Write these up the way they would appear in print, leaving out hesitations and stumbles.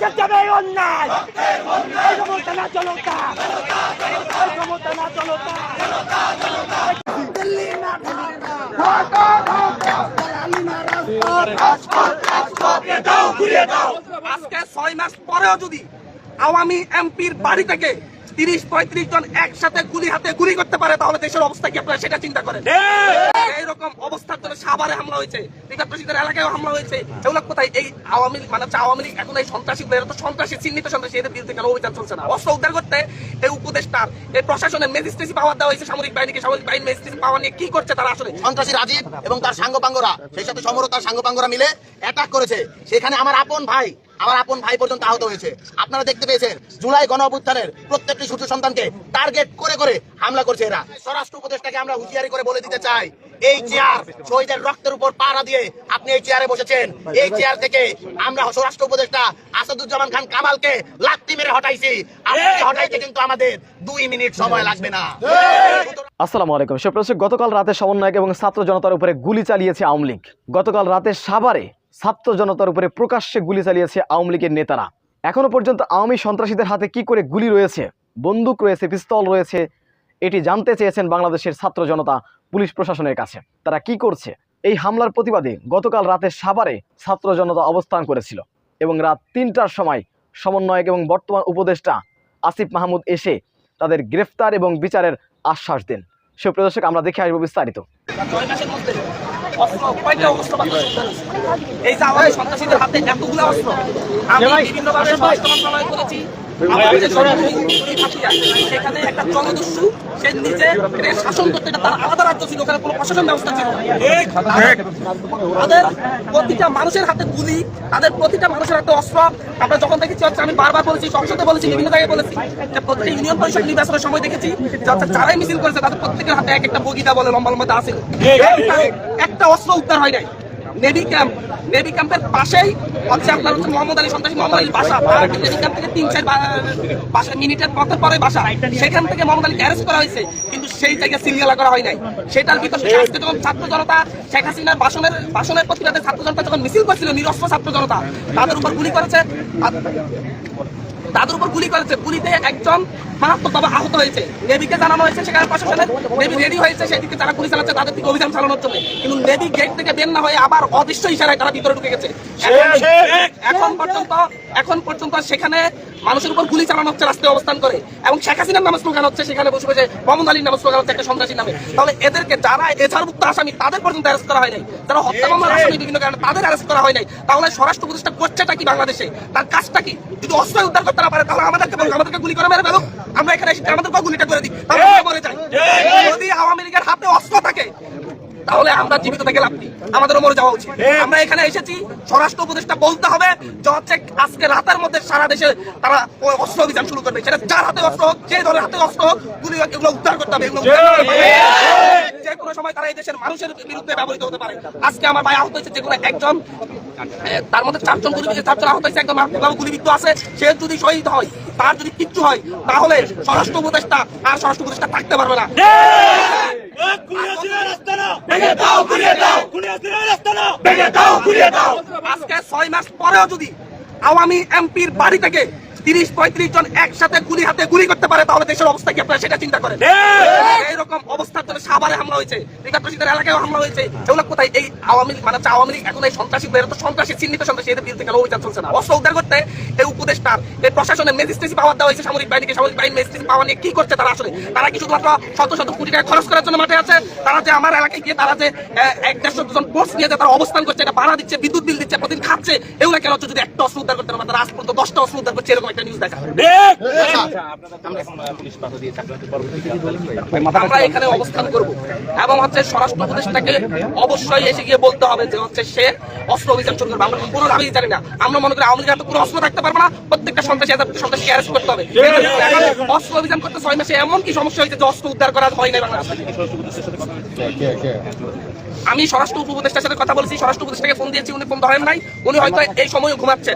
দেশে যাবে অন্যায় ক্ষমতা না জনতা ক্ষমতা না জনতা দিল্লি না ঢাকা আজকে 6 মাস পরেও যদি আওয়ামী এমপির বাড়ি থেকে 30-35 জন একসাথে গুলি হাতে গুলি করতে পারে তাহলে দেশের অবস্থা কি আপনারা সেটা চিন্তা করেন। এইরকম অবস্থার জন্য সাভারে হামলা হয়েছে, বিকাশিতের এলাকায় হামলা হয়েছে। এগুলো কোথায়? এই আওয়ামী লীগ মানে আওয়ামী লীগ এখন এই সন্ত্রাসী তো সন্ত্রাসী চিহ্নিত সন্ত্রাসী, এদের বিরুদ্ধে কেন অভিযান চলছে না? অস্ত্র উদ্ধার করতে এই উপদেষ্টার এই প্রশাসনের ম্যাজিস্ট্রেসি পাওয়ার দেওয়া হয়েছে সামরিক বাহিনীকে। সামরিক বাহিনী ম্যাজিস্ট্রেসি পাওয়ার নিয়ে কি করছে তারা? আসলে সন্ত্রাসী রাজীব এবং তার সাঙ্গপাঙ্গরা, সেই সাথে সমর তার সাঙ্গপাঙ্গরা মিলে অ্যাটাক করেছে। সেখানে আমার আপন ভাই পর্যন্ত আহত হয়েছে। আপনারা দেখতে পেয়েছেন জুলাই গণ অভ্যুত্থানের প্রত্যেকটি শিশু সন্তানকে টার্গেট করে করে হামলা করছে এরা। স্বরাষ্ট্র উপদেষ্টাকে আমরা হুঁশিয়ারি করে বলে দিতে চাই, এই চেয়ার শহীদের রক্তের উপর পাড়া দিয়ে আপনি এই চেয়ারে বসেছেন। এই চেয়ার থেকে আমরা স্বরাষ্ট্র উপদেষ্টা আসাদুজ্জামান খান কামালকে লাত্তি মেরে হটাইছি। আপনাকে হটাইতে কিন্তু আমাদের 2 মিনিট সময় লাগবে না। আসসালামু আলাইকুম সুপ্রদর্শক, গতকাল রাতে সমন্বয়ক এবং ছাত্র জনতার উপরে গুলি চালিয়েছে আওয়ামী লীগ। গতকাল রাতে সাভারে ছাত্র জনতার উপরে প্রকাশ্যে গুলি চালিয়েছে আওয়ামী লীগের নেতারা। এখনো পর্যন্ত আওয়ামী সন্ত্রাসীদের হাতে কি করে গুলি রয়েছে, বন্দুক রয়েছে, পিস্তল রয়েছে, এটি জানতে চেয়েছেন বাংলাদেশের ছাত্র জনতা পুলিশ প্রশাসনের কাছে। তারা কি করছে? এই হামলার প্রতিবাদে গতকাল রাতে সাভারে ছাত্র জনতা অবস্থান করেছিল এবং রাত 3টার সময় সমন্বয়ক এবং বর্তমান উপদেষ্টা আসিফ মাহমুদ এসে তাদের গ্রেফতার এবং বিচারের আশ্বাস দেন। সুপ্রদর্শক, আমরা দেখে আসবো বিস্তারিত। 6 মাসের মধ্যে অস্ত্র কয়টা অস্ত্র এই যে আওয়ামী সন্ত্রাসীদের হাতে এতগুলো অস্ত্র আমি বিভিন্নভাবে স্বরাষ্ট্র মন্ত্রণালয় করেছি। সেখানে একটা জনদস্যু সে নিজে শাসন করতে, তার আলাদা রাজ্য ছিল, ওখানে কোনো প্রশাসন ব্যবস্থা ছিল। তাদের প্রতিটা মানুষের হাতে গুলি, তাদের প্রতিটা মানুষের হাতে অস্ত্র। আমরা যখন দেখেছি হচ্ছে, আমি বারবার বলেছি, সংসদে বলেছি, বিভিন্ন জায়গায় বলেছি যে প্রতিটা ইউনিয়ন পরিষদ নির্বাচনের সময় দেখেছি যারাই মিছিল করেছে তাদের প্রত্যেকের হাতে এক একটা বগিটা বলে লম্বা লম্বা আছে, একটা অস্ত্র উদ্ধার হয় নাই। নেভি ক্যাম্পের পাশেই হচ্ছে আপনার হচ্ছে মোহাম্মদ আলী, সন্ত্রাসী মোহাম্মদ আলীর বাসা। নেভি ক্যাম্প থেকে 3-4 মিনিটের পথের পরে বাসা। সেখান থেকে মোহাম্মদ আলীকে অ্যারেস্ট করা হয়েছে, কিন্তু সেই জায়গায় সিরিয়ালা করা হয় নাই। সেটার ভিতরে আজকে যখন ছাত্র জনতা শেখ হাসিনার বাসনের প্রতিবাদে ছাত্র জনতা যখন মিছিল করছিল, নিরস্ত্র ছাত্র জনতা তাদের উপর গুলি করেছে। গুলিতে একজন মারাত্মকভাবে আহত হয়েছে। নেভিকে জানানো হয়েছে, সেখানে প্রশাসনের নেভি রেডি হয়েছে সেদিকে যারা গুলি চালাচ্ছে তাদের দিকে অভিযান চালানোর জন্য, কিন্তু নেভি গেট থেকে বের না হয়ে আবার অদৃশ্য ইশারায় তারা ভিতরে ঢুকে গেছে। এখন পর্যন্ত সেখানে মানুষের উপর গুলি চালানো হচ্ছে রাস্তায় অবস্থান করে, এবং শেখ হাসিনার নামে স্লোগান হচ্ছে, সেখানে বসে বসে মোহাম্মদ আলীর নামে স্লোগান হচ্ছে একটা সন্ত্রাসীর নামে। তাহলে এদেরকে যারা এছাড়ভুক্ত আসামি তাদের পর্যন্ত অ্যারেস্ট করা হয় নাই, যারা হত্যা মামলার আসামি বিভিন্ন কারণে তাদের অ্যারেস্ট করা হয় নাই। তাহলে স্বরাষ্ট্র উপদেষ্টা করছেটা কি বাংলাদেশে? তার কাজটা কি? যদি অস্ত্র উদ্ধার করতে না পারে তাহলে আমাদেরকে গুলি করে মেরে ফেলুক, আমরা এখানে এসে আমাদেরকেও গুলিটা করে দিই, তাহলে মরে যাই। যদি আওয়ামী লীগের হাতে অস্ত্র থাকে তাহলে আমরা জীবিত থেকে লাভ নেই, আমাদেরও মরে যাওয়া উচিত। আমরা এখানে এসেছি স্বরাষ্ট্র উপদেষ্টা বলতে হবে যে হচ্ছে আজকে রাতের মধ্যে সারা দেশে তারা অস্ত্র অভিযান শুরু করবে। সেটা যার হাতে অস্ত্র হোক, যে দলের হাতে অস্ত্র হোক, গুলি এগুলো উদ্ধার করতে হবে। যে কোনো সময় তারা এই দেশের মানুষের বিরুদ্ধে ব্যবহৃত হতে পারে। আজকে আমার ভাই আহত হয়েছে, যে কোনো একজন, তার মধ্যে 4 জন আহত হয়েছে, একদম গুলিবিদ্ধ আছে। সে যদি শহীদ হয়, তার যদি কিচ্ছু হয়, তাহলে স্বরাষ্ট্র উপদেষ্টা আর স্বরাষ্ট্র উপদেষ্টা থাকতে পারবে না। আজকে 6 মাস পরেও যদি আওয়ামী এমপির বাড়ি থেকে 30-35 জন একসাথে গুলি হাতে গুলি করতে পারে তাহলে দেশের অবস্থা কি আপনারা সেটা চিন্তা করেন। এইরকম অবস্থার জন্য সাভারে হামলা হয়েছে, বিকাশিতের এলাকায় হামলা হয়েছে। এগুলো কোথায়? এই আওয়ামী লীগ মানে আওয়ামী লীগ এখন এই সন্ত্রাসী তো সন্ত্রাসী চিহ্নিত সন্ত্রাসী, এদের বিরুদ্ধে কেন অভিযান চলছে না? অস্ত্র উদ্ধার করতে এই উপদেষ্টার এই প্রশাসনের ম্যাজিস্ট্রেসি পাওয়ার দেওয়া হয়েছে সামরিক বাহিনীকে। সামরিক বাহিনী ম্যাজিস্ট্রেসি পাওয়ার নিয়ে কি করছে তারা? আসলে তারা কি শুধুমাত্র শত শত কোটি টাকা খরচ করার জন্য মাঠে আছে? তারা যে আমার এলাকায় গিয়ে তারা যে 1-150 জন পোস্ট নিয়ে তারা অবস্থান করছে, এটা ভাড়া দিচ্ছে, বিদ্যুৎ বিল দিচ্ছে, প্রতিদিন খাচ্ছে, এগুলো কেন হচ্ছে? যদি একটা অস্ত্র উদ্ধার করতে পারে তারা আজ পর্যন্ত 10টা অস্ত্র উদ্ধার করছে, এরকম একটা নিউজ দেখা। আমরা এখানে অবস্থান করব এবং হচ্ছে স্বরাষ্ট্র উপদেষ্টাকে অবশ্যই এসে গিয়ে বলতে হবে যে হচ্ছে সে অস্ত্র অভিযান শুরু করবে। আমরা পুরো আমি জানি না, আমরা মনে করি আওয়ামী লীগের পুরো অস্ত্র থাকতে পারবে না, প্রত্যেকটা সন্ত্রাসী অ্যারেস্ট করতে হবে। অস্ত্র অভিযান করতে 6 মাসে এমন কি সমস্যা হয়েছে যে অস্ত্র উদ্ধার করা হয় না বাংলাদেশে? আমি স্বরাষ্ট্র উপদেষ্টার সাথে কথা বলেছি, স্বরাষ্ট্র উপদেষ্টাকে ফোন দিয়েছি, উনি ফোন ধরেন নাই। উনি হয়তো এই সময় ঘুমাচ্ছেন,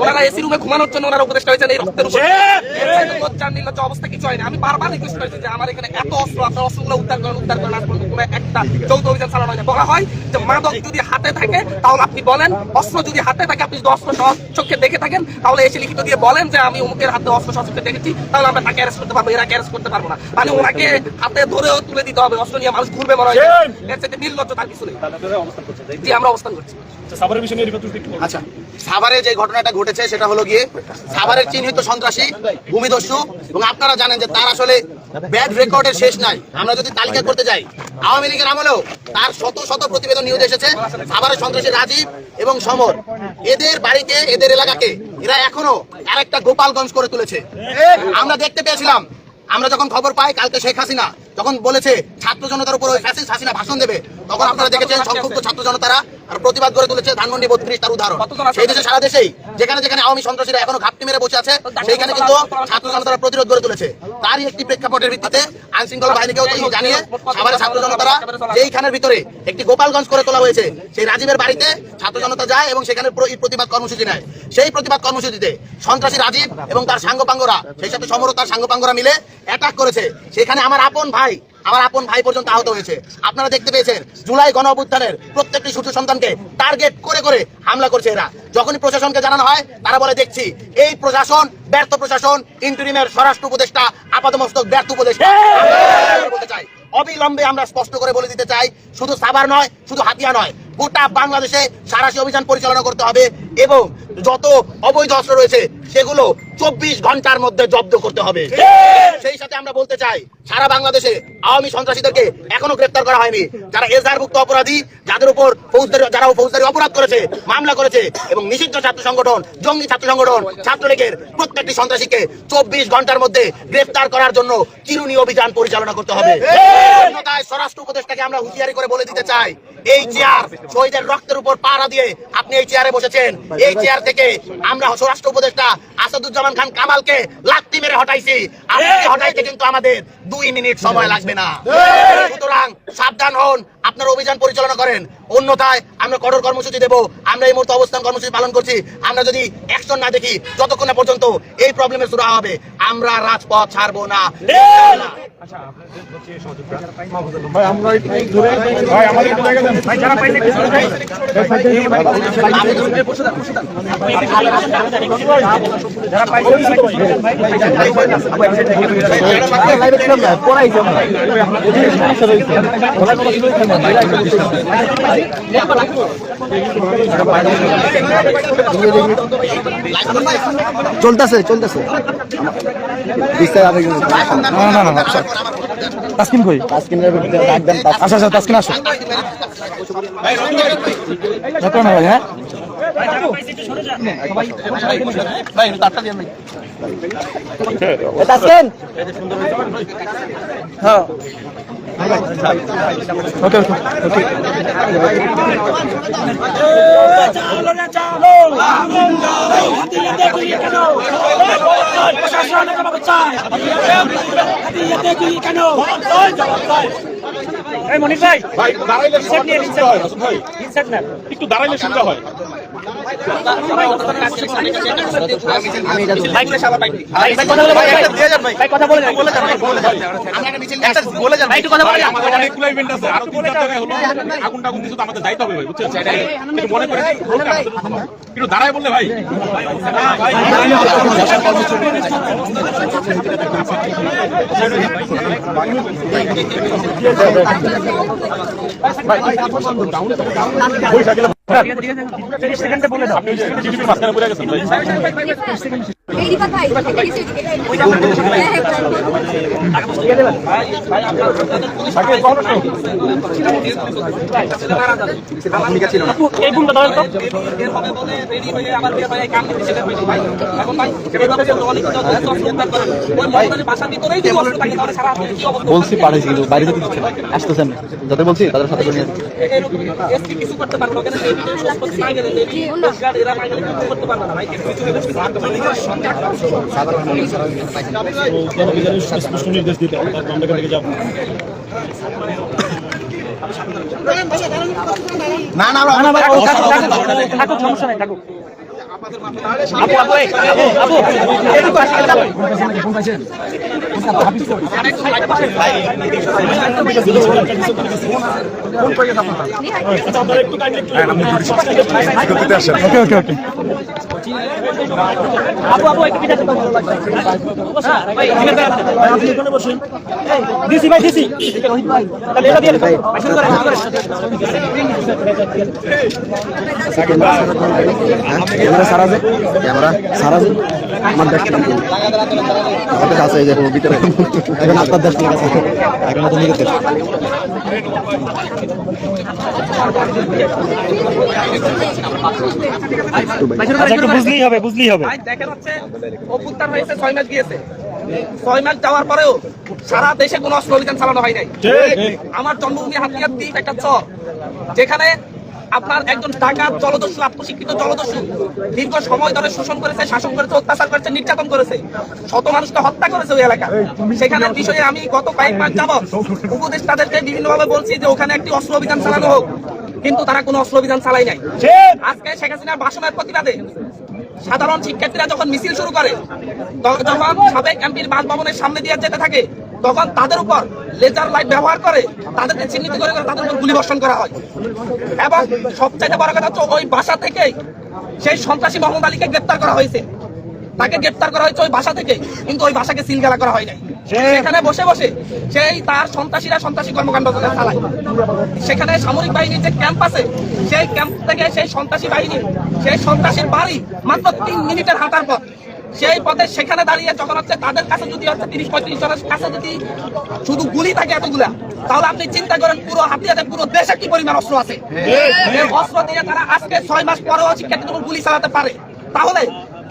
ওনারা এসি রুমে ঘুমানোর জন্য ওনারা উপদেষ্টা হয়েছেন এই রক্তের উপর। লজ্জার নির্লজ্জ অবস্থা কিছু হয়নি। আমি বারবার রিকোয়েস্ট করেছি যে আমার এখানে এত অস্ত্র, আপনার অস্ত্রগুলো উদ্ধার করেন। আজ পর্যন্ত কোনো একটা যৌথ অভিযান চালানো হয়নি। বলা হয় যে মাদক যদি হাতে থাকে তাহলে আপনি বলেন, অস্ত্র যদি হাতে থাকে, আপনি যদি অস্ত্র চোখে দেখে থাকেন তাহলে এসে লিখিত দিয়ে বলেন যে আমি অমুকের হাতে অস্ত্র চোখে দেখেছি, তাহলে আমরা তাকে অ্যারেস্ট করতে পারবো। এরা অ্যারেস্ট করতে পারবো না, মানে ওনাকে হাতে ধরেও তুলে দিতে হবে। অস্ত্র নিয়ে মানুষ ঘুরবে মনে হয়, এর সাথে নির্লজ্জ তার কিছু নেই। জি, আমরা অবস্থান করছি। আচ্ছা, সাভারে যে ঘটনাটা ঘটেছে সেটা হলো গিয়ে সাভারের চিহ্নিত সন্ত্রাসী ভূমিদস্যু, এবং আপনারা জানেন যে তার আসলে ব্যাড রেকর্ডের শেষ নাই। আমরা যদি তালিকা করতে যাই, আওয়ামী লীগের আমলেও তার শত শত প্রতিবেদন নিউজ এসেছে। সাভারের সন্ত্রাসী রাজীব এবং সমর, এদের বাড়িকে, এদের এলাকাকে এরা এখনো আরেকটা গোপালগঞ্জ করে তুলেছে। আমরা দেখতে পেয়েছিলাম, আমরা যখন খবর পাই কালকে শেখ হাসিনা যখন বলেছে ছাত্র জনতার উপর ওই ফ্যাসিস্ট হাসিনা ভাষণ দেবে, তখন আপনারা দেখেছেন সংক্ষুব্ধ ছাত্র জনতারা আর প্রতিবাদ করে তুলেছে। ধানমন্ডি 32 তার উদাহরণ। সেই দেশে সারা দেশেই যেখানে যেখানে আওয়ামী সন্ত্রাসীরা এখনো ঘাপটি মেরে বসে আছে, সেইখানে কিন্তু ছাত্র জনতারা প্রতিরোধ গড়ে তুলেছে। তারই একটি প্রেক্ষাপটের ভিত্তিতে আইন শৃঙ্খলা বাহিনীকেও জানিয়ে সাভারের ছাত্র জনতারা যেইখানের ভিতরে একটি গোপালগঞ্জ করে তোলা হয়েছে, সেই রাজীবের বাড়িতে ছাত্র জনতা যায় এবং সেখানে প্রতিবাদ কর্মসূচি নেয়। সেই প্রতিবাদ কর্মসূচিতে সন্ত্রাসী রাজীব এবং তার সাঙ্গপাঙ্গরা, সেই সাথে সমর তার সাঙ্গপাঙ্গরা মিলে অ্যাটাক করেছে। সেখানে আমার আপন ভাই পর্যন্ত আহত হয়েছে। আপনারা দেখতে পেয়েছেন জুলাই গণ অভ্যুত্থানের প্রত্যেকটি শিশু সন্তানকে টার্গেট করে করে হামলা করছে এরা। যখনই প্রশাসনকে জানানো হয় তারা বলে দেখছি এই প্রশাসন ব্যর্থ প্রশাসন, ইন্টারিমের স্বরাষ্ট্র উপদেষ্টা আপাতমস্তক ব্যর্থ উপদেষ্টা। বলতে চাই অবিলম্বে আমরা স্পষ্ট করে বলে দিতে চাই, শুধু সাভার নয়, শুধু হাতিয়া নয়, গোটা বাংলাদেশে সাঁড়াশি অভিযান পরিচালনা করতে হবে এবং যত অবৈধ অস্ত্র রয়েছে সেগুলো 24 ঘন্টার মধ্যে জব্দ করতে হবে। সেই সাথে আমরা বলতে চাই, সারা বাংলাদেশে আওয়ামী সন্ত্রাসীদেরকে এখনো গ্রেফতার করা হয়নি। যারা এজাহারভুক্ত অপরাধী, যাদের উপর ফৌজদারি অপরাধ করেছে, মামলা করেছে এবং নিষিদ্ধ ছাত্র সংগঠন, জঙ্গি ছাত্র সংগঠন, ছাত্রলীগের প্রত্যেকটি সন্ত্রাসীকে 24 ঘন্টার মধ্যে গ্রেফতার করার জন্য চিরুনি অভিযান পরিচালনা করতে হবে। অন্যথায় স্বরাষ্ট্র উপদেষ্টাকে আমরা হুঁশিয়ারি করে বলে দিতে চাই, এই চেয়ার শহীদের রক্তের উপর পাড়া দিয়ে আপনি এই চেয়ারে বসেছেন। এই চেয়ার থেকে আমরা স্বরাষ্ট্র উপদেষ্টা আসাদুজ্জামান খান কামালকে লাত্তি মেরে হটাইছি। আপনাকে হটাইতে কিন্তু আমাদের 2 মিনিট সময় লাগবে না। সুতরাং সাবধান হন, আপনারা অভিযান পরিচালনা করেন। অন্যথায় আমরা কঠোর কর্মসূচি দেব। আমরা এই মুহূর্তে অবস্থান কর্মসূচি পালন করছি। আমরা যদি অ্যাকশন না দেখি, যতক্ষণ না পর্যন্ত এই প্রবলেমের শুরু হবে, আমরা রাজপথ ছাড়বো না। চলতেছে তাসকিন কই? তাসকিনের একদম আচ্ছা তাসকিন আসো। হ্যাঁ তাসকিন, হ্যাঁ ওকে ওকে ওকে। একটু দাঁড়াইলে সুবিধা হয়। অনেকগুলো ইভেন্ট আছে, আরো 3-4 জায়গায় হলো আগুন টাগুন কিছু, আমাদের দায়িত্ব হবে ভাই, বুঝছেন? একটু মনে করে একটু দাঁড়ায় বললে ভাই বলছি পাঠাইছি কিন্তু বাইরে থেকে দিচ্ছে না, আসতেছেন যাদের বলছি তাদের সাথে করে নিয়ে কিছু করতে পারবো না, করতে পারবো না ভাই। স্পষ্ট নির্দেশ দিতে হবে, না না থাকুক, সমস্যা নাই, থাকুক। দিছি ভাই, দিছি। তাহলে এটা দিয়ে ভাই শুরু করে, শুরু করে। ক্যামেরা সারা যায়, ক্যামেরা সারা যায়। আমার দেখতে আমাদের কাছে এই যে ভিতরে এখন আপনার দেশ ঠিক আছে, এখন তো নিয়ে বুঝলেই হবে, বুঝলেই হবে। ভাই দেখেন হচ্ছে অভ্যুত্থান হয়েছে 6 মাস গিয়েছে, 6 মাস যাওয়ার পরেও সারা দেশে কোনো অস্ত্র অভিযান চালানো হয় নাই। আমার জন্মভূমি হাতিয়ার দ্বীপ একটা চর, যেখানে আপনার একজন ডাকাত জলদস্যু, আত্মশিক্ষিত জলদস্যু দীর্ঘ সময় ধরে শোষণ করেছে, শাসন করেছে, অত্যাচার করেছে, নির্যাতন করেছে, শত মানুষকে হত্যা করেছে ওই এলাকা। সেখানে বিষয়ে আমি গত কয়েক মাস যাবত উপদেষ্টাদেরকে বিভিন্নভাবে বলছি যে ওখানে একটি অস্ত্র অভিযান চালানো হোক, কিন্তু তারা কোনো অস্ত্র অভিযান চালাই নাই। আজকে শেখ হাসিনার ভাষণের প্রতিবাদে সাধারণ শিক্ষার্থীরা যখন মিছিল শুরু করে, যখন সাবেক এমপির বাসভবনের সামনে দিয়ে যেতে থাকে, তখন তাদের উপর লেজার লাইট ব্যবহার করে তাদেরকে চিহ্নিত করে তাদের উপর গুলি বর্ষণ করা হয়। এবং সবচাইতে বড় কথা হচ্ছে ওই বাসা থেকেই সেই সন্ত্রাসী মোহাম্মদ আলীকে গ্রেপ্তার করা হয়েছে, তাকে গ্রেপ্তার করা হয়েছে ওই বাসা থেকে, কিন্তু ওই বাসাকে সিলগালা করা হয় নাই। সেখানে বসে বসে সেই তার সন্ত্রাসীরা সন্ত্রাসী কর্মকাণ্ড চালায়। সেখানে সামরিক বাহিনীর যে ক্যাম্প আছে, সেই ক্যাম্প থেকে সেই সন্ত্রাসী বাহিনী, সেই সন্ত্রাসীর বাড়ি মাত্র 3 মিনিটের হাঁটার পথ। সেই পথে সেখানে দাঁড়িয়ে যখন হচ্ছে তাদের কাছে যদি হচ্ছে 30-35 জনের কাছে যদি শুধু গুলি থাকে এতগুলা, তাহলে আপনি চিন্তা করেন পুরো হাতিয়াতে পুরো দেশে কি পরিমাণ অস্ত্র আছে। এই অস্ত্র দিয়ে তারা আজকে 6 মাস পরেও শিক্ষার্থীদের উপর গুলি চালাতে পারে, তাহলে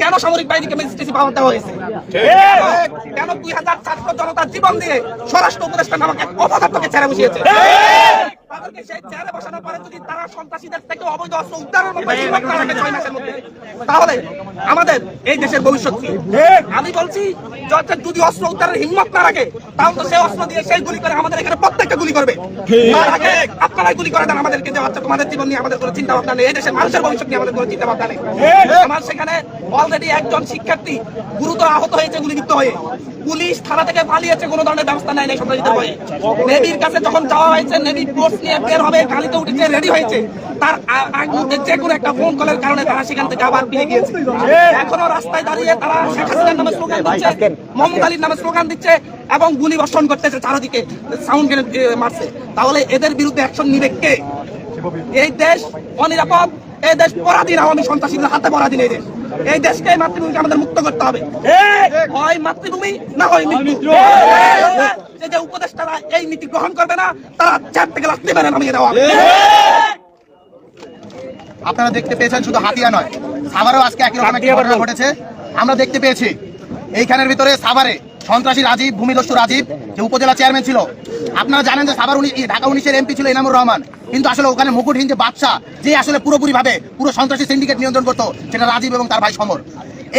কেন সামরিক বাহিনীকে ম্যাজিস্ট্রেসি পাওয়া দেওয়া হয়েছে? কেন 2000 ছাত্র জনতার জীবন দিয়ে স্বরাষ্ট্র উপদেষ্টা নামক এক অপদার্থকে ছেড়ে বসিয়েছে? তাদেরকে সেই চেয়ারে বসানোর পরে যদি তারা সন্ত্রাসীদের থেকে অবৈধ অস্ত্র উদ্ধারের মতো হিম্মত না রাখে 6 মাসের মধ্যে, তাহলে আমাদের এই দেশের ভবিষ্যৎ কি? আমি বলছি যদি অস্ত্র উদ্ধারের হিম্মত না রাখে, তাহলে তো সেই অস্ত্র দিয়ে সেই গুলি করে আমাদের এখানে প্রত্যেককে গুলি করবে। তার আগে আপনারাই গুলি করে দেন আমাদেরকে, যে বাচ্চা তোমাদের জীবন নিয়ে আমাদের কোনো চিন্তা ভাবনা নেই, এই দেশের মানুষের ভবিষ্যৎ নিয়ে আমাদের কোনো চিন্তা ভাবনা নেই। আমার সেখানে অলরেডি একজন শিক্ষার্থী গুরুতর আহত হয়েছে গুলিবিদ্ধ হয়ে, পুলিশ থানা থেকে পালিয়েছে, কোনো ধরনের ব্যবস্থা নেয় নাই সন্ত্রাসীদের ভয়ে। নেভির কাছে যখন যাওয়া হয়েছে, নেভি ফোর্স নিয়ে বের হবে, গাড়িতে উঠেছে, রেডি হয়েছে, তার মুহূর্তে যে কোনো একটা ফোন কলের কারণে তারা সেখান থেকে আবার ফিরে গিয়েছে। এখনো রাস্তায় দাঁড়িয়ে তারা শেখ হাসিনার নামে স্লোগান দিচ্ছে, মোহাম্মদ আলীর নামে স্লোগান দিচ্ছে এবং গুলি বর্ষণ করতেছে, চারদিকে সাউন্ড গ্রেনেড মারছে। তাহলে এদের বিরুদ্ধে অ্যাকশন নিবে কে? এই দেশ অনিরাপদ, এই দেশ পরাধীন, আওয়ামী সন্ত্রাসীদের হাতে পরাধীন। এই দেশ, এই দেশকে মাতৃভূমিকে আমাদের মুক্ত করতে হবে, হয় মাতৃভূমি না হয় মৃত্যু। যে উপদেষ্টারা এই নীতি গ্রহণ করবে না, তারা চেয়ার থেকে লাথি মেরে নামিয়ে দেওয়া হবে। আপনারা দেখতে পেয়েছেন শুধু হাতিয়া নয়, সাভারেও আজকে একই রকম একটি ঘটনা ঘটেছে। আমরা দেখতে পেয়েছি এইখানের ভিতরে সাভারে সন্ত্রাসী রাজীব, ভূমিদস্যু রাজীব, যে উপজেলা চেয়ারম্যান ছিল। আপনারা জানেন যে সাভার ঢাকা 19-এর এমপি ছিল এনামুর রহমান, কিন্তু আসলে ওখানে মুকুটহীন যে বাদশা, যে আসলে পুরোপুরি ভাবে পুরো সন্ত্রাসী সিন্ডিকেট নিয়ন্ত্রণ করতো, সেটা রাজীব এবং তার ভাই সমর।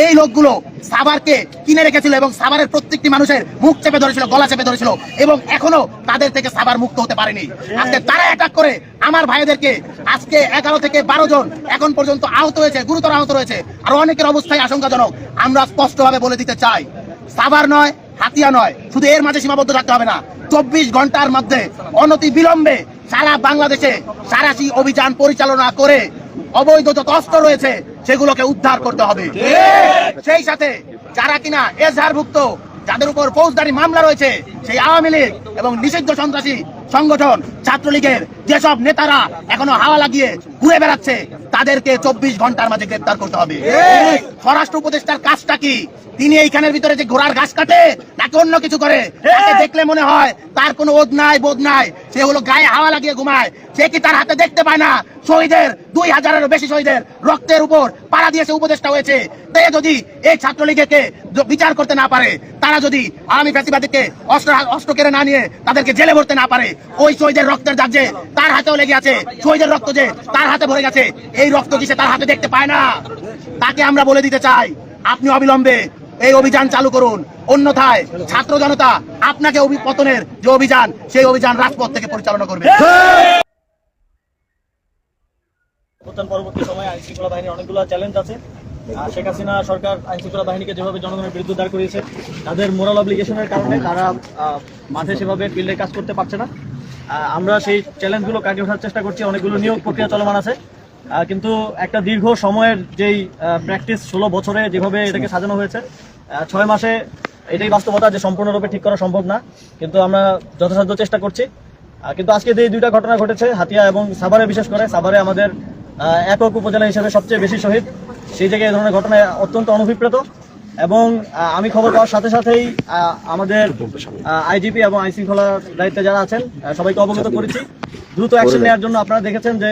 এই লোকগুলো সাভারকে কিনে রেখেছিল এবং সাভারের প্রত্যেকটি মানুষের মুখ চেপে ধরেছিল, গলা চেপে ধরেছিল, এবং এখনো তাদের থেকে সাভার মুক্ত হতে পারেনি। আজকে তারা অ্যাটাক করে আমার ভাইদেরকে, আজকে 11 থেকে 12 জন এখন পর্যন্ত আহত হয়েছে, গুরুতর আহত রয়েছে, আর অনেকের অবস্থায় আশঙ্কাজনক। আমরা স্পষ্টভাবে বলে দিতে চাই, সাভার নয়, হাতিয়া নয়, শুধু এর মাঝে সীমাবদ্ধ থাকতে হবে না। 24 ঘন্টার মধ্যে অনতি বিলম্বে সারা বাংলাদেশে সারাশি অভিযান পরিচালনা করে অবৈধ যত অস্ত্র রয়েছে সেগুলোকে উদ্ধার করতে হবে। সেই সাথে যারা কিনা এজাহারভুক্ত, যাদের উপর ফৌজদারি মামলা রয়েছে, সেই আওয়ামী লীগ এবং নিষিদ্ধ সন্ত্রাসী সংগঠন ছাত্রলীগের যেসব নেতারা এখনো হাওয়া লাগিয়ে ঘুরে বেড়াচ্ছে, তাদেরকে 24 ঘন্টার মাঝে গ্রেফতার করতে হবে। স্বরাষ্ট্র উপদেষ্টার কাজটা কি? তিনি এইখানের ভিতরে যে ঘোড়ার ঘাস কাটে নাকি অন্য কিছু করে? তাকে দেখলে মনে হয় তার কোনো ওদ নাই বোধ নাই, সে হলো গায়ে হাওয়া লাগিয়ে ঘুমায়। সে কি তার হাতে দেখতে পায় না শহীদের, 2000-এরও বেশি শহীদের রক্তের উপর পাড়া দিয়েছে উপদেষ্টা হয়েছে? তে যদি এই ছাত্রলীগকে বিচার করতে না পারে, তারা যদি আওয়ামী ফ্যাসিবাদীকে অস্ত্র কেড়ে না নিয়ে তাদেরকে জেলে ভরতে না পারে, ওই শহীদের রক্তের দাগ যে তার হাতেও লেগে আছে, শহীদের রক্ত যে তার হাতে ভরে গেছে, এই রক্ত কি সে তার হাতে দেখতে পায় না? তাকে আমরা বলে দিতে চাই, আপনি অবিলম্বে এই অভিযান চালু করুন, অন্যথায় ছাত্র জনতা আপনাকে পতনের যে অভিযান, সেই অভিযান রাজপথ থেকে পরিচালনা করবে। পরবর্তী সময়ে আইন শৃঙ্খলা বাহিনীর অনেকগুলো চ্যালেঞ্জ আছে। শেখ হাসিনা সরকার আইন শৃঙ্খলা বাহিনীকে যেভাবে জনগণের বিরুদ্ধে দাঁড় করিয়েছে, তাদের মোরাল অব্লিগেশনের কারণে তারা মাঠে সেভাবে ফিল্ডে কাজ করতে পারছে না। আমরা সেই চ্যালেঞ্জগুলো কাটিয়ে ওঠার চেষ্টা করছি। অনেকগুলো নিয়োগ প্রক্রিয়া চলমান আছে, কিন্তু একটা দীর্ঘ সময়ের যেই প্র্যাকটিস 16 বছরে যেভাবে এটাকে সাজানো হয়েছে, 6 মাসে এটাই বাস্তবতা যে সম্পূর্ণরূপে ঠিক করা সম্ভব না, কিন্তু আমরা যথাসাধ্য চেষ্টা করছি। কিন্তু আজকে যে দুইটা ঘটনা ঘটেছে, হাতিয়া এবং সাভারে, বিশেষ করে সাভারে আমাদের একক উপজেলা হিসেবে সবচেয়ে বেশি শহীদ, সেই জায়গায় এই ধরনের ঘটনায় অত্যন্ত অনভিপ্রেত। এবং আমি খবর পাওয়ার সাথে সাথেই আমাদের আইজিপি এবং আইন শৃঙ্খলা দায়িত্বে যারা আছেন সবাইকে অবগত করেছি দ্রুত অ্যাকশন নেওয়ার জন্য। আপনারা দেখেছেন যে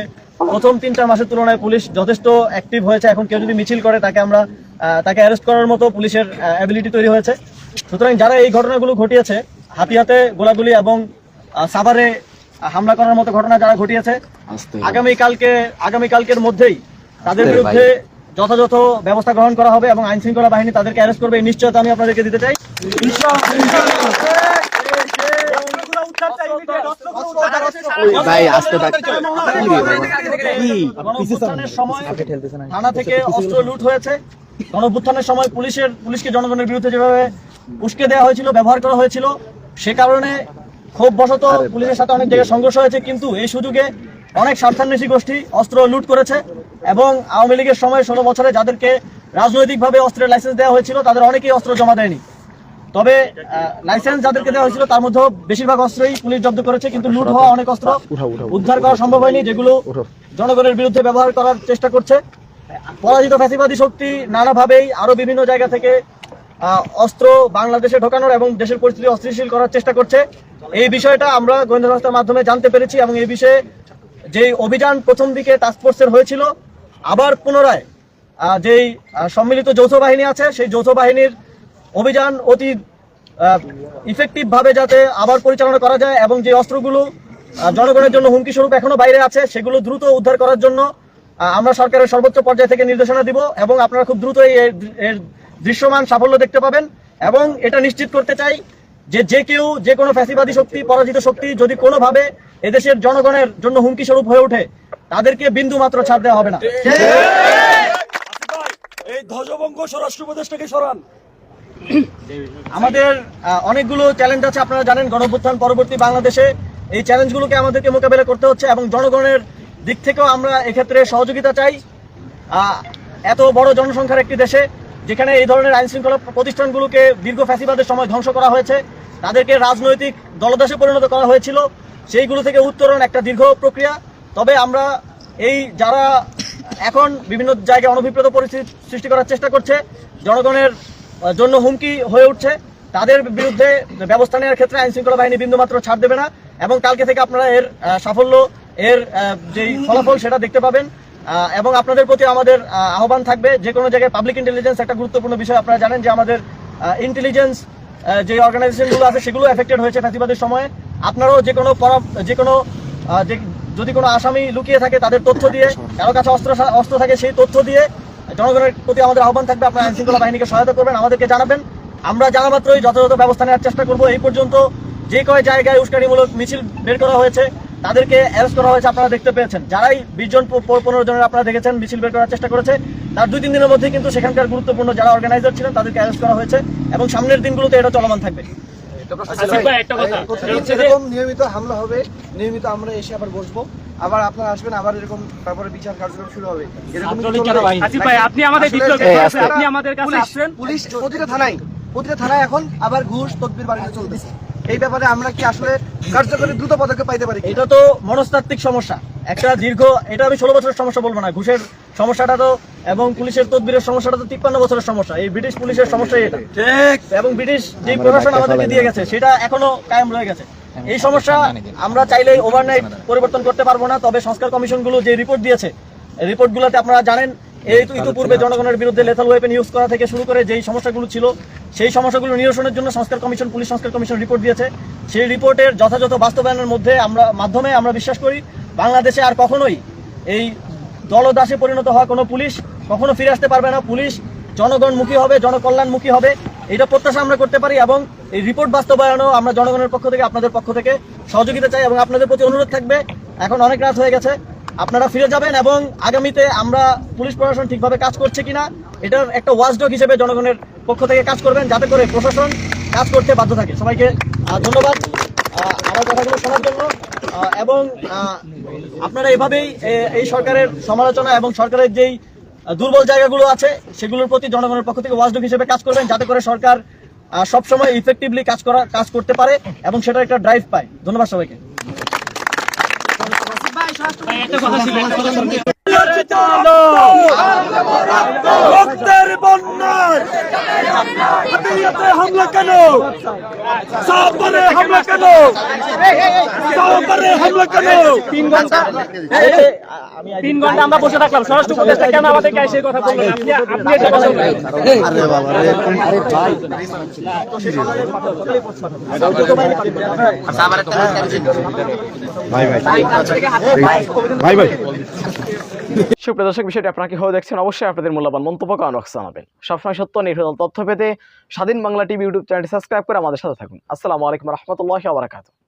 প্রথম 3-4 মাসের তুলনায় পুলিশ যথেষ্ট অ্যাক্টিভ হয়েছে। এখন কেউ যদি মিছিল করে তাকে অ্যারেস্ট করার মতো পুলিশের অ্যাবিলিটি তৈরি হয়েছে। সুতরাং যারা এই ঘটনাগুলো ঘটিয়েছে, হাতিয়াতে গোলাগুলি এবং সাভারে হামলা করার মতো ঘটনা যারা ঘটিয়েছে, আগামীকালকের মধ্যেই তাদের বিরুদ্ধে যথাযথ ব্যবস্থা গ্রহণ করা হবে এবং আইন শৃঙ্খলা বাহিনী তাদেরকে অ্যারেস্ট করবে, এই নিশ্চয়তা আমি আপনাদেরকে দিতে চাই। থানা থেকে অস্ত্র লুট হয়েছে, গণঅভ্যুত্থানের সময় পুলিশকে জনগণের বিরুদ্ধে যেভাবে উস্কে দেওয়া হয়েছিল, ব্যবহার করা হয়েছিল, সে কারণে ক্ষোভ বশত পুলিশের সাথে অনেক জায়গায় সংঘর্ষ হয়েছে। কিন্তু এই সুযোগে অনেক স্বার্থান্বেষী গোষ্ঠী অস্ত্র লুট করেছে এবং আওয়ামী লীগের সময় 16 বছরে যাদেরকে রাজনৈতিকভাবে অস্ত্রের লাইসেন্স দেওয়া হয়েছিল, তাদের অনেকেই অস্ত্র জমা দেয়নি। তবে লাইসেন্স যাদেরকে দেওয়া হয়েছিল তার মধ্যে বেশিরভাগ অস্ত্রই পুলিশ জব্দ করেছে, কিন্তু লুট হওয়া অনেক অস্ত্র উদ্ধার করা সম্ভব হয়নি, যেগুলো জনগণের বিরুদ্ধে ব্যবহার করার চেষ্টা করছে পরাজিত ফ্যাসিবাদী শক্তি। নানাভাবেই আরো বিভিন্ন জায়গা থেকে অস্ত্র বাংলাদেশে ঢোকানোর এবং দেশের পরিস্থিতি অস্থিতিশীল করার চেষ্টা করছে। এই বিষয়টা আমরা গোয়েন্দা সংস্থার মাধ্যমে জানতে পেরেছি এবং এই বিষয়ে যে অভিযান প্রথম দিকে টাস্কফোর্সের হয়েছিল, আবার পুনরায় যেই সম্মিলিত যৌথ বাহিনী আছে, সেই যৌথ বাহিনীর অভিযান অতি ইফেক্টিভ ভাবে যাতে আবার পরিচালনা করা যায় এবং যে অস্ত্রগুলো জনগণের জন্য হুমকি স্বরূপ এখনো বাইরে আছে, সেগুলো দ্রুত উদ্ধার করার জন্য আমরা সরকারের সর্বোচ্চ পর্যায় থেকে নির্দেশনা দিব এবং আপনারা খুব দ্রুত এর দৃশ্যমান সাফল্য দেখতে পাবেন। এবং এটা নিশ্চিত করতে চাই যে কেউ, যে কোনো ফ্যাসিবাদী শক্তি, পরাজিত শক্তি যদি কোনোভাবে এদেশের জনগণের জন্য হুমকি স্বরূপ হয়ে ওঠে, তাদেরকে বিন্দু মাত্র ছাড় দেওয়া হবে না। এই ধ্বজভঙ্গ স্বরাষ্ট্র উপদেষ্টাকে সরান। আমাদের অনেকগুলো চ্যালেঞ্জ আছে, আপনারা জানেন। গণঅভ্যুত্থান পরবর্তী বাংলাদেশে এই চ্যালেঞ্জগুলোকে আমাদেরকে মোকাবেলা করতে হচ্ছে এবং জনগণের দিক থেকেও আমরা এক্ষেত্রে সহযোগিতা চাই। এত বড় জনসংখ্যার একটি দেশে, যেখানে এই ধরনের আইন শৃঙ্খলা প্রতিষ্ঠানগুলোকে দীর্ঘ ফ্যাসিবাদের সময় ধ্বংস করা হয়েছে, তাদেরকে রাজনৈতিক দলদাসে পরিণত করা হয়েছিল, সেইগুলো থেকে উত্তরণ একটা দীর্ঘ প্রক্রিয়া। তবে আমরা এই যারা এখন বিভিন্ন জায়গায় অনভিপ্রেত পরিস্থিতি সৃষ্টি করার চেষ্টা করছে, জনগণের জন্য হুমকি হয়ে উঠছে, তাদের বিরুদ্ধে ব্যবস্থা নেওয়ার ক্ষেত্রে আইন শৃঙ্খলা বাহিনী বিন্দুমাত্র ছাড় দেবে না এবং কালকে থেকে আপনারা এর সাফল্য, এর যেই ফলাফল সেটা দেখতে পাবেন। এবং আপনাদের প্রতি আমাদের আহ্বান থাকবে, যে কোনো জায়গায় পাবলিক ইন্টেলিজেন্স একটা গুরুত্বপূর্ণ বিষয়। আপনারা জানেন যে আমাদের ইন্টেলিজেন্স যে অর্গানাইজেশনগুলো আছে সেগুলো এফেক্টেড হয়েছে ফ্যাসিবাদের সময়ে। আপনারাও যদি কোনো আসামি লুকিয়ে থাকে তাদের তথ্য দিয়ে, কারো কাছে অস্ত্র থাকে সেই তথ্য দিয়ে জনগণের প্রতি আমাদের আহ্বান থাকবে, আপনারা আইন শৃঙ্খলা বাহিনীকে সহায়তা করবেন, আমাদেরকে জানাবেন। আমরা জানা মাত্রই যথাযথ ব্যবস্থা নেওয়ার চেষ্টা করব। এই পর্যন্ত যে কয় জায়গায় উস্কানিমূলক মিছিল বের করা হয়েছে, তাদেরকে অ্যারেস্ট করা হয়েছে, আপনারা দেখতে পেয়েছেন। যারাই 20 জন 15 জনের আপনারা দেখেছেন মিছিল বের করার চেষ্টা করেছে, তার 2-3 দিনের মধ্যে কিন্তু সেখানকার গুরুত্বপূর্ণ যারা অর্গানাইজার ছিলেন তাদেরকে অ্যারেস্ট করা হয়েছে এবং সামনের দিনগুলোতে এটা চলমান থাকবে। এরকম নিয়মিত হামলা হবে, নিয়মিত আমরা এসে আবার বসবো, আবার আপনারা আসবেন, আবার এরকম তারপরে বিচার কার্যক্রম শুরু হবে। আপনি আমাদের কাছে আসছেন, পুলিশ প্রতিটা থানায় এখন আবার ঘুষ তদবির বাড়িতে চলতেছে। এই ব্যাপারে আমরা কি আসলে কার্যকরী দ্রুত পদক্ষেপ পাইতে পারি? এটা তো মনস্তাত্ত্বিক সমস্যা, একটা দীর্ঘ, এটা আমি 16 বছরের সমস্যা বলবো না। ঘুষের সমস্যাটা তো এবং পুলিশের তদবিরের সমস্যাটা তো 53 বছরের সমস্যা। এই ব্রিটিশ পুলিশের সমস্যাই এটা, ঠিক। এবং ব্রিটিশ যে প্রশাসন আমাদেরকে দিয়ে গেছে সেটা এখনো কায়েম রয়ে গেছে। এই সমস্যা আমরা চাইলেই ওভারনাইট পরিবর্তন করতে পারবো না। তবে সংস্কার কমিশনগুলো যে রিপোর্ট দিয়েছে, এই রিপোর্টগুলোতে আপনারা জানেন এই ইতিপূর্বে জনগণের বিরুদ্ধে লেথাল ওয়েপন ইউজ করা থেকে শুরু করে যেই সমস্যাগুলো ছিল, সেই সমস্যাগুলো নিরসনের জন্য সংস্কার কমিশন, পুলিশ সংস্কার কমিশন রিপোর্ট দিয়েছে। সেই রিপোর্টের যথাযথ বাস্তবায়নের মাধ্যমে আমরা বিশ্বাস করি বাংলাদেশে আর কখনোই এই দলদাসে পরিণত হওয়া কোনো পুলিশ কখনো ফিরে আসতে পারবে না। পুলিশ জনগণমুখী হবে, জনকল্যাণমুখী হবে, এটা প্রত্যাশা আমরা করতে পারি। এবং এই রিপোর্ট বাস্তবায়নও আমরা জনগণের পক্ষ থেকে, আপনাদের পক্ষ থেকে সহযোগিতা চাই এবং আপনাদের প্রতি অনুরোধ থাকবে, এখন অনেক রাত হয়ে গেছে, আপনারা ফিরে যাবেন এবং আগামীতে আমরা পুলিশ প্রশাসন ঠিকভাবে কাজ করছে কিনা এটার একটা ওয়াচডগ হিসেবে জনগণের পক্ষ থেকে কাজ করবেন, যাতে করে প্রশাসন কাজ করতে বাধ্য থাকে। সবাইকে ধন্যবাদ আমার কথাগুলো শোনার জন্য। এবং আপনারা এভাবেই এই সরকারের সমালোচনা এবং সরকারের যেই দুর্বল জায়গাগুলো আছে সেগুলোর প্রতি জনগণের পক্ষ থেকে ওয়াচডগ হিসেবে কাজ করবেন, যাতে করে সরকার সবসময় ইফেক্টিভলি কাজ করতে পারে এবং সেটা একটা ড্রাইভ পায়। ধন্যবাদ সবাইকে। রক্তের বন্যায় হামলা কেন? সাবরে হামলা কেন? সাবরে হামলা কেন? 3 ঘন্টা আমরা বসে থাকলাম, স্বরাষ্ট্র উপদেষ্টা কেন আমাদেরকে এসে কথা বললেন? আপনি এটা কথা বললেন। আরে বাবা রে, আরে ভাই ভাই সুপ্রিয় দর্শক, বিষয়টি আপনারা কিভাবে দেখছেন অবশ্যই আপনাদের মূল্যবান মন্তব্য কমেন্ট বক্সে জানাবেন। সবসময় সত্য নির্ভেজাল তথ্য পেতে স্বাধীন বাংলা টিভি ইউটিউব চ্যানেলটি সাবস্ক্রাইব করে আমাদের সাথে থাকুন। আসসালামু আলাইকুম রহমতুল্লাহি ওয়া বারাকাতুহু।